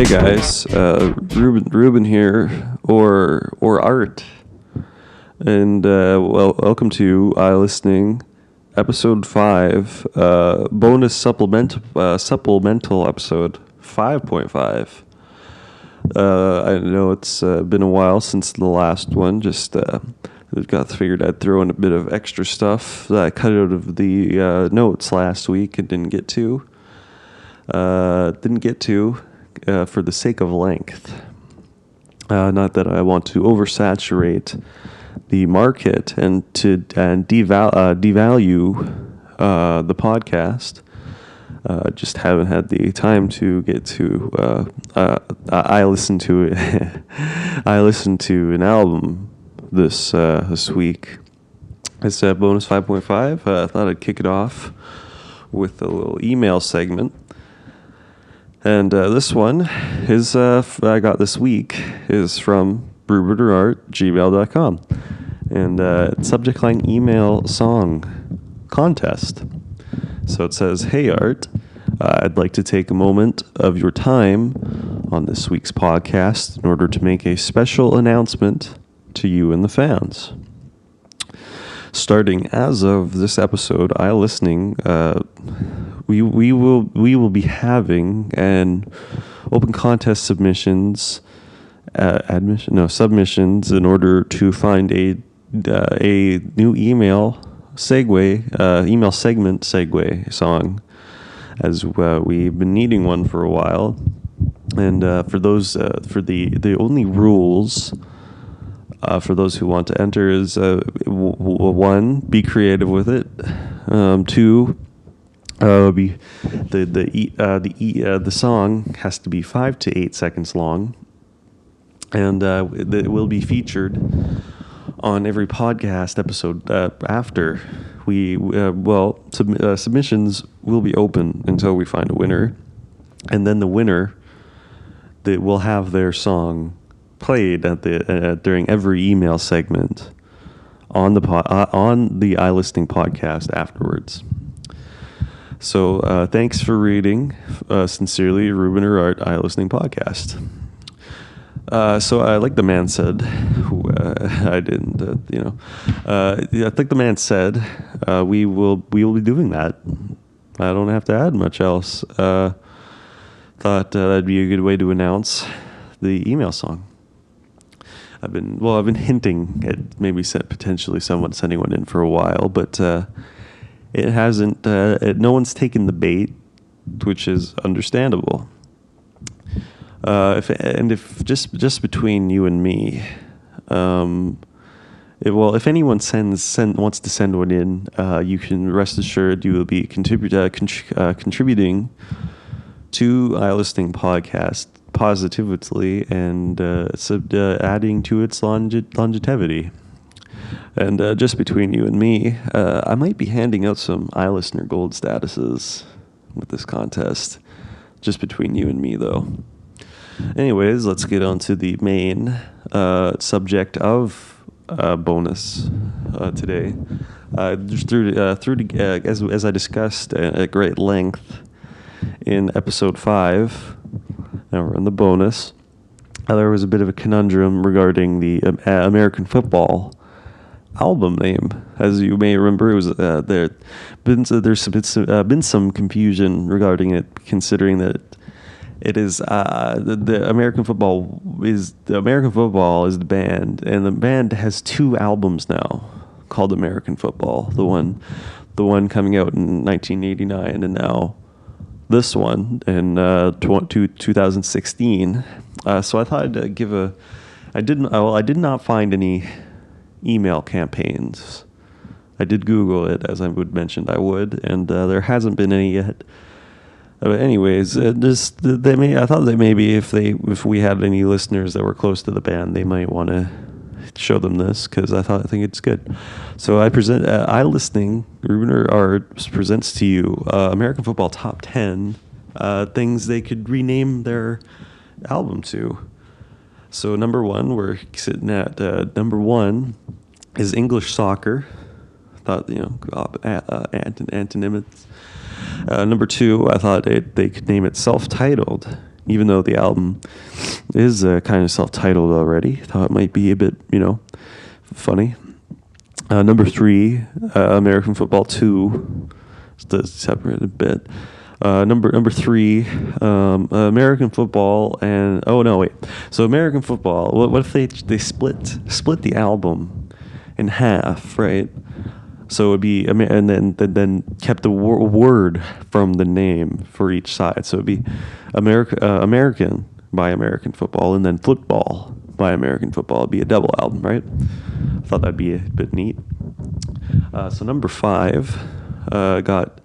Hey guys, Ruben here, or Art, and welcome to iListening, episode 5, bonus supplemental episode 5.5. I know it's been a while since the last one. Just figured I'd throw in a bit of extra stuff that I cut out of the notes last week and didn't get to. For the sake of length. Not that I want to oversaturate the market and devalue the podcast. Just haven't had the time to get to. I listened to it. I listened to an album this week. It's a bonus 5.5. I thought I'd kick it off with a little email segment. And this one is I got this week is from ruebenorart@gmail.com, and subject line email song contest. So it says, "Hey Art, I'd like to take a moment of your time on this week's podcast in order to make a special announcement to you and the fans. Starting as of this episode, iListening, we will be having an open contest submissions in order to find a new email segment song, as we've been needing one for a while. And for the only rules for those who want to enter is 1, be creative with it. 2, be the song has to be 5 to 8 seconds long, and it will be featured on every podcast episode after submissions will be open until we find a winner, and then the winner that will have their song played at during every email segment on the iListening podcast afterwards. So thanks for reading. Sincerely, Ruben or Art, iListening podcast. So like the man said, I didn't, I think the man said we will be doing that. I don't have to add much else. Thought that'd be a good way to announce the email song. I've been hinting at maybe potentially someone sending one in for a while, but it hasn't. No one's taken the bait, which is understandable. If just between you and me, if anyone wants to send one in, you can rest assured you will be contributing to iListening podcast positively and adding to its longevity. And just between you and me, I might be handing out some iListener gold statuses with this contest. Just between you and me, though. Anyways, let's get on to the main subject of bonus today. As I discussed at great length in episode 5, now we're on the bonus. There was a bit of a conundrum regarding the American football album name. As you may remember, it was there's been some confusion regarding it, considering that it is the American football is the band, and the band has 2 albums now called American Football. The one coming out in 1989, and now this one in 2016. So I thought I'd give I did not find any email campaigns. I did Google it, as I mentioned I would, and there hasn't been any yet. But anyways, I thought that maybe if we had any listeners that were close to the band, they might want to show them this, because I think it's good. So I present iListening, Ruben or Art presents to you American Football Top 10 things they could rename their album to. So number 1, we're sitting at number 1 is English Soccer. Thought antonyms. Number 2, I thought they could name it Self-Titled even though the album is kind of self-titled already. Thought it might be a bit, funny. Number 3, American Football 2. It's separate a bit. Number 3, American Football and So American Football. What if they split the album in half, right? So it would be, and then kept the word from the name for each side. So it'd be American by American Football, and then Football by American Football. It'd be a double album, right? I thought that'd be a bit neat. So number 5 got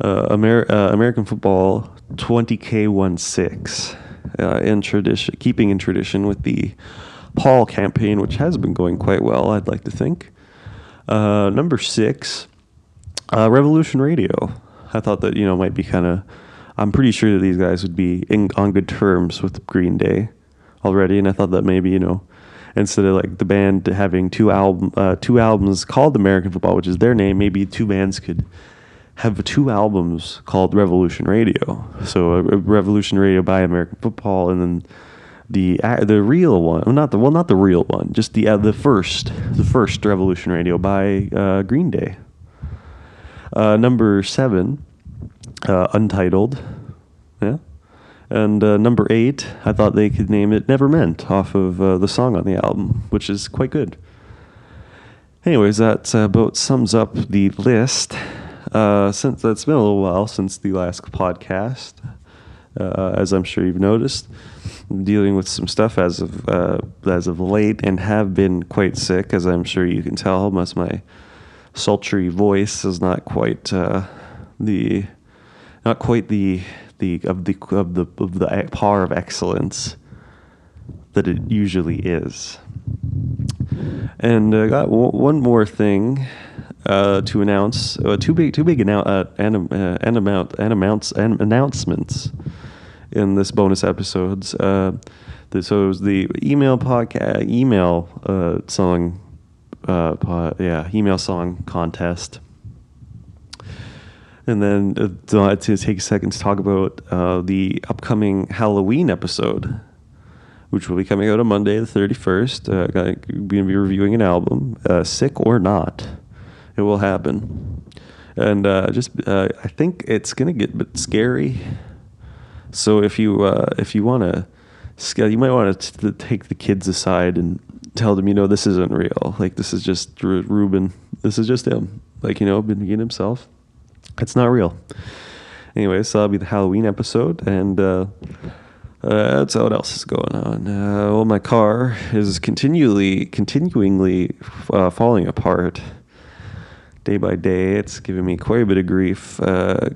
American Football 20K16, keeping in tradition with the Paul campaign, which has been going quite well, I'd like to think. Number 6, Revolution Radio. I thought that, might be kind of, I'm pretty sure that these guys would be on good terms with Green Day already, and I thought that maybe, instead of like the band having two albums called American Football, which is their name, maybe two bands could have 2 albums called Revolution Radio. So a Revolution Radio by American Football, and then the real one, not the real one, just the first Revolution Radio by Green Day. Number 7, Untitled, yeah, and number 8, I thought they could name it Never Meant off of the song on the album, which is quite good. Anyways, that about sums up the list. Since it's been a little while since the last podcast, as I'm sure you've noticed, I'm dealing with some stuff as of late, and have been quite sick, as I'm sure you can tell. My sultry voice is not quite the par of excellence that it usually is. And I got one more thing to announce. Two big announcements in this bonus episodes. So it was the email song contest. And then to take a second to talk about the upcoming Halloween episode, which will be coming out on Monday the 31st. Going to be reviewing an album, Sick or Not. It will happen. And I think it's going to get a bit scary. So if you want to, you might want to take the kids aside and tell them, this isn't real. Like, this is just Ruben. This is just him. Like, being himself. It's not real. Anyway, so that'll be the Halloween episode. And that's what else is going on. My car is continuingly falling apart. Day by day, it's giving me quite a bit of grief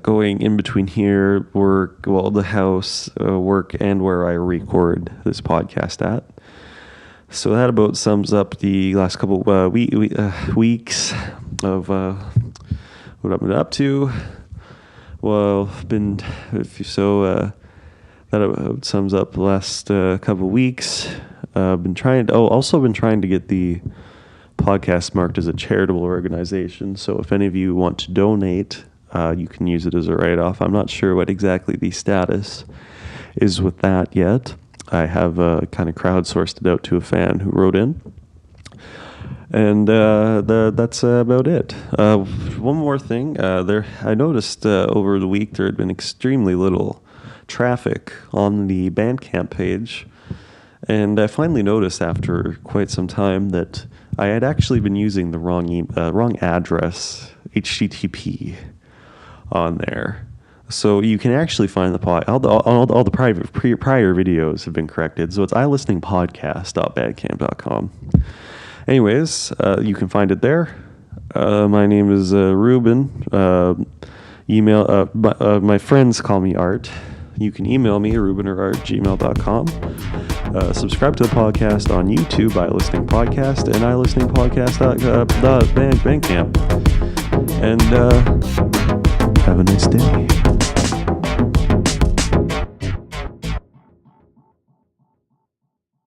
going in between here, the house, work, and where I record this podcast at. So that about sums up the last couple weeks of what I've been up to. Well, that about sums up the last couple weeks. Been trying to get the podcast marked as a charitable organization. So if any of you want to donate, you can use it as a write-off. I'm not sure what exactly the status is with that yet. I have kind of crowdsourced it out to a fan who wrote in. And that's about it. One more thing. I noticed over the week there had been extremely little traffic on the Bandcamp page. And I finally noticed after quite some time that I had actually been using the wrong address, HTTP, on there. So you can actually find all the prior videos have been corrected. So it's iListeningpodcast.bandcamp.com. Anyways, you can find it there. My name is Ruben. My friends call me Art. You can email me, ruebenorart@gmail.com. Subscribe to the podcast on YouTube, iListening Podcast, and iListeningPodcast.bandcamp. And have a nice day.